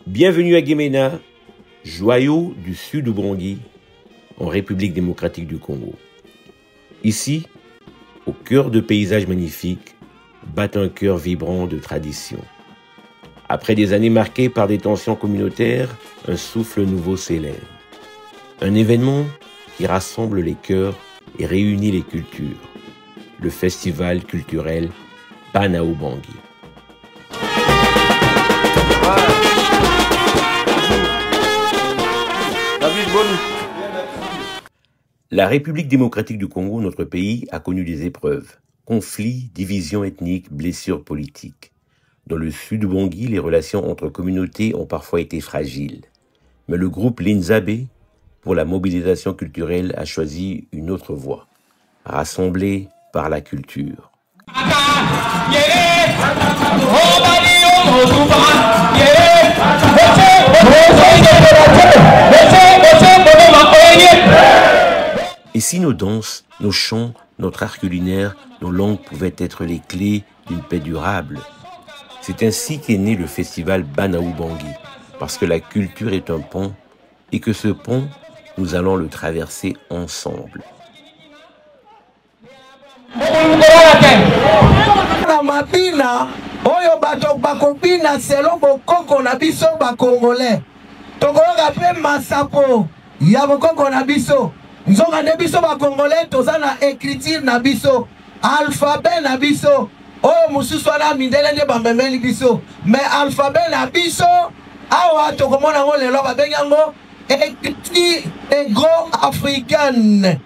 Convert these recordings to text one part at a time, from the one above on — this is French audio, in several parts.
Bienvenue à Guémena, joyau du sud Ubangi, en République démocratique du Congo. Ici, au cœur de paysages magnifiques, bat un cœur vibrant de tradition. Après des années marquées par des tensions communautaires, un souffle nouveau s'élève. Un événement qui rassemble les cœurs et réunit les cultures. Le festival culturel Bana Ubangi. La République démocratique du Congo, notre pays, a connu des épreuves. Conflits, divisions ethniques, blessures politiques. Dans le sud Ubangi, les relations entre communautés ont parfois été fragiles. Mais le groupe Linzabe, pour la mobilisation culturelle, a choisi une autre voie. Rassemblés par la culture. Et si nos danses, nos chants, notre art culinaire, nos langues pouvaient être les clés d'une paix durable? C'est ainsi qu'est né le festival Bana Ubangi, parce que la culture est un pont, et que ce pont, nous allons le traverser ensemble. Nzonga ne biso ba congolais toza na écriture na biso alphabet na biso oyo mususu wana mindele nde bambemeli biso mais alphabet na biso awa tokomona ngo lelo babengi yango écriture égro-africaine.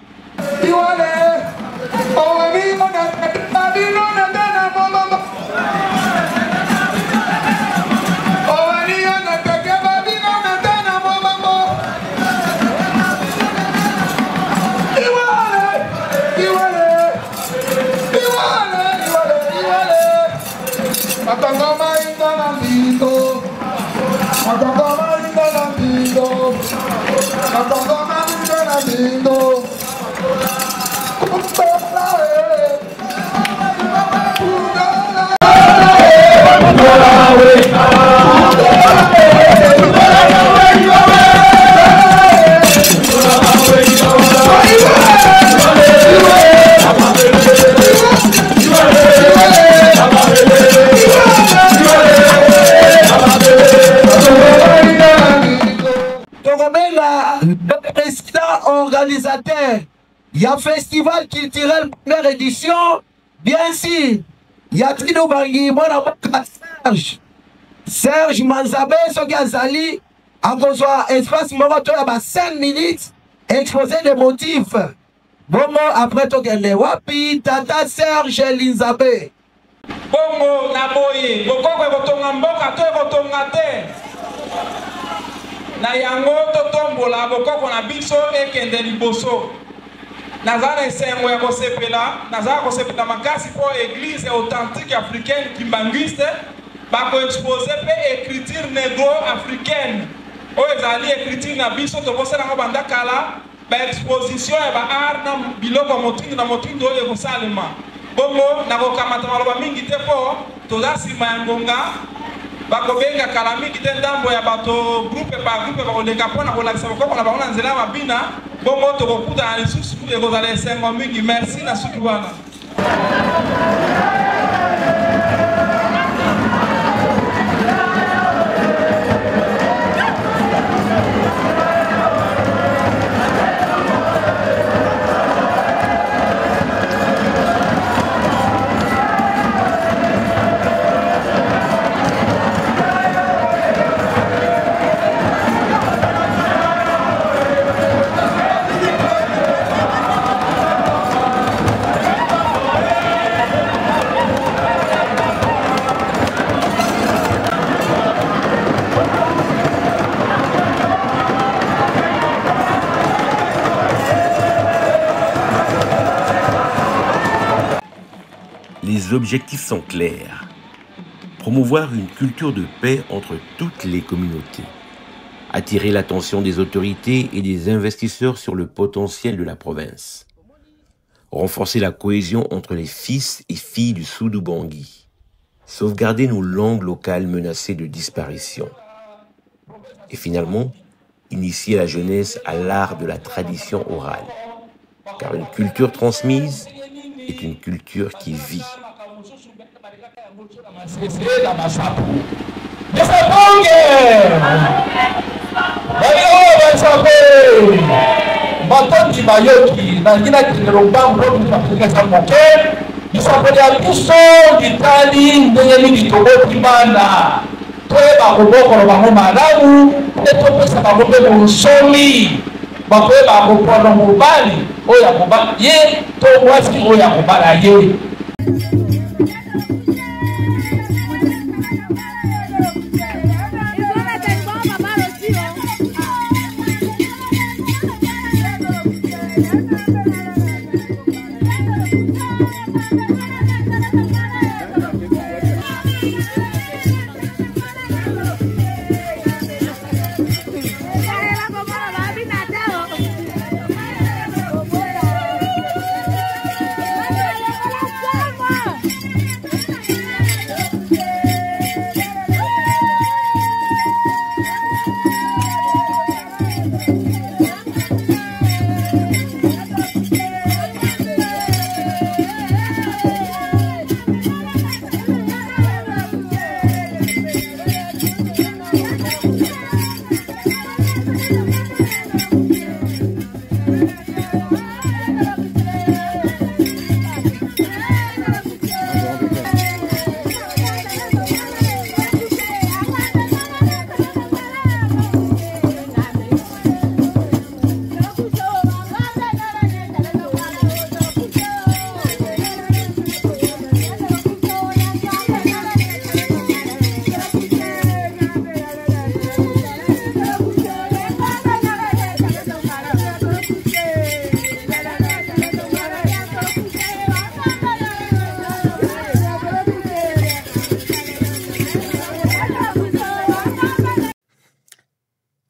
Organisateur, il y a festival culturel première édition, bien sûr, il y a Trino Bangi, Serge Manzabe, Soki Azali, à besoin espace Moroto, il y a 5 minutes, exposé des motifs. Bongo, après Togende, Wapi, Tata Serge Linzabe. Bongo, Naboye, Bokoko, Botonga Mboka, Botonga Te. Na yango totombola bokoko na biso ekende liboso nazana esengo ya kosepela nazala kosepela makasi po église authentique africaine kimbanguiste bako exposer pe écriture négro-africaine oyo ezali écriture na biso tokosala ngo banda kala ba exposition ya ba art na biloko na motindo oyo ekosalema bongo nakokamata maloba mingi te po toza nsima ya ngonga bakobenga kala mingi te ndambo ya bato groupe par groupe bakoleka mpona kolakisa bakoko na bango na nzela ya mabina bongo tokokutana lisusu ekozala esengo mingi. Merci na suki wana. Les objectifs sont clairs. Promouvoir une culture de paix entre toutes les communautés. Attirer l'attention des autorités et des investisseurs sur le potentiel de la province. Renforcer la cohésion entre les fils et filles du Sud Ubangi. Sauvegarder nos langues locales menacées de disparition. Et finalement, initier la jeunesse à l'art de la tradition orale. Car une culture transmise est une culture qui vit. Batonzi bayoki nangina kilombango tukapeleka moke isapeleka biso litali ndenge nini tokotimana toyeba kobokolo bango malamu nde topesa bango mpe bonsomi bakoyeba kopona mobali oyo akobala ye to mwasi oyo akobala ye.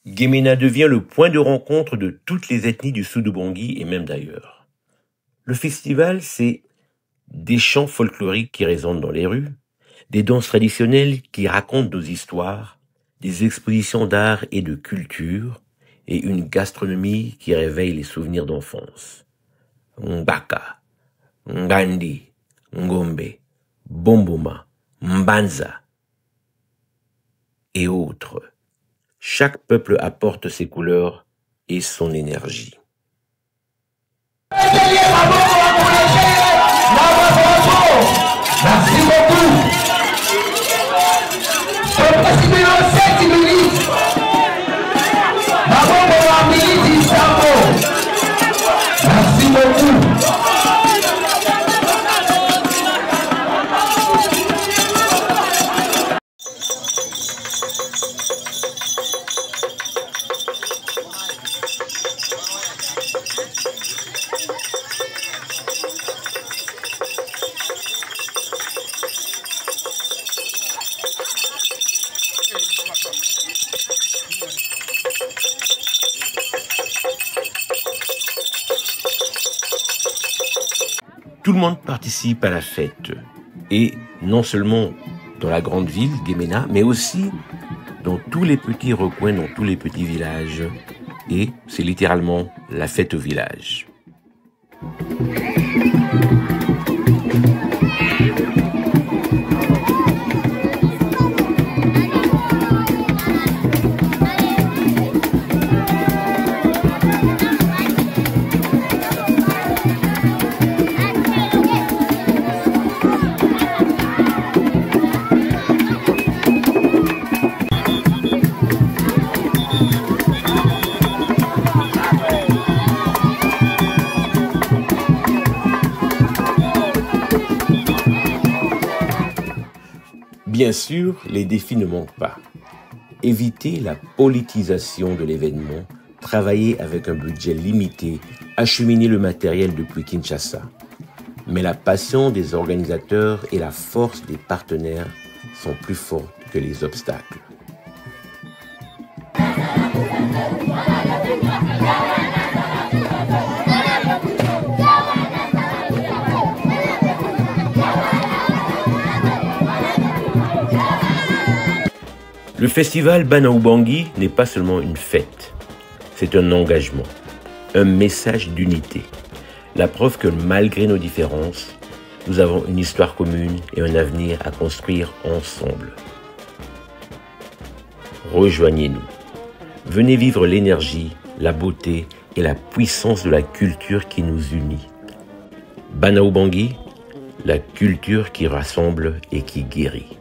Gemena devient le point de rencontre de toutes les ethnies du Sud-Ubangi et même d'ailleurs. Le festival, c'est des chants folkloriques qui résonnent dans les rues, des danses traditionnelles qui racontent nos histoires, des expositions d'art et de culture, et une gastronomie qui réveille les souvenirs d'enfance. Mbaka, Ngandi, Ngombe, Bomboma, Mbanza et autres. Chaque peuple apporte ses couleurs et son énergie. Merci beaucoup. Merci beaucoup. Tout le monde participe à la fête, et non seulement dans la grande ville, Gemena, mais aussi dans tous les petits recoins, dans tous les petits villages, et c'est littéralement la fête au village. Bien sûr, les défis ne manquent pas. Éviter la politisation de l'événement, travailler avec un budget limité, acheminer le matériel depuis Kinshasa. Mais la passion des organisateurs et la force des partenaires sont plus fortes que les obstacles. Le festival Bana Ubangi n'est pas seulement une fête, c'est un engagement, un message d'unité. La preuve que malgré nos différences, nous avons une histoire commune et un avenir à construire ensemble. Rejoignez-nous. Venez vivre l'énergie, la beauté et la puissance de la culture qui nous unit. Bana Ubangi, la culture qui rassemble et qui guérit.